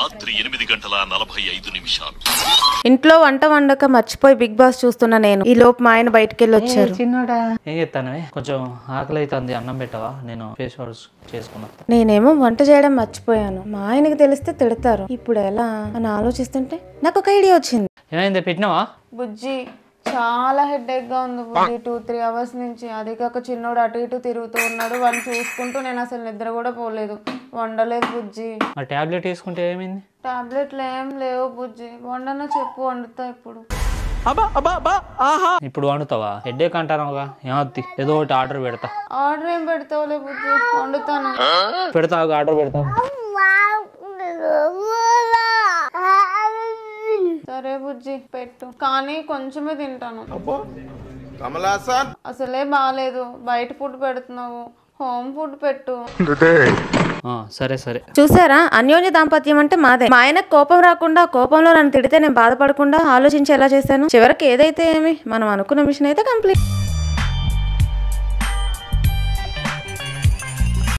రాత్రి 8:45. ఇంట్లో వంట వండక మర్చిపోయి బిగ్ బాస్ చూస్తున్నా నేను. ఈ లోపు మా ఆయన బయటికి వెళ్ళి వచ్చారు. చిన్నోడా ఏం చెప్తాను, కొంచెం ఆకలి అవుతుంది, అన్నం పెట్టవా, నేను ఫేస్ వాష్ చేసుకున్నా. నేనేమో వంట చేయడం మర్చిపోయాను. మా ఆయనకి తెలిస్తే తిడతారు. ఇప్పుడు ఎలా అని ఆలోచిస్తుంటే నాకు ఒక ఐడియా వచ్చింది. ఏమైంది, పెట్టినావా? బుజ్జి చాలా హెడేక్ గా ఉంది బుజ్జి, 2-3 అవర్స్ నుంచి. అది కాక చిన్నోడు అటు ఇటు తిరుగుతూ ఉన్నాడు. వాడిని చూసుకుంటూ నేను అసలు నిద్ర కూడా పోలేదు, వండలేదు బుజ్జి. ఆ టాబ్లెట్ తీసుకుంటే ఏమైంది? టాబ్లెట్లు ఏం లేవు బుజ్జి. వండన చెప్పు, వండుతా ఇప్పుడు. ఇప్పుడు వండుతావా? హెడేక్ అంటానుగా, ఏమవుద్ది, ఏదో ఒకటి ఆర్డర్ పెడతా. ఆర్డర్ ఏం పెడతావులే బుజ్జి, వండుతాను. పెడతా, ఆర్డర్ పెడతా. సరే బుజ్జి పెట్టు, కానీ కొంచెమే తింటాను. అసలే బాగాలేదు, బయట ఫుడ్ పెడుతున్నావు, హోమ్ ఫుడ్ పెట్టు. సరే సరే. చూసారా, అన్యోన్య దాంపత్యం అంటే మాదే. మా ఆయనకు కోపం రాకుండా, కోపంలో నన్ను తిడితే నేను బాధపడకుండా ఆలోచించి ఎలా చేశాను. చివరికి ఏదైతే ఏమి, మనం అనుకున్న మిషన్ అయితే కంప్లీట్.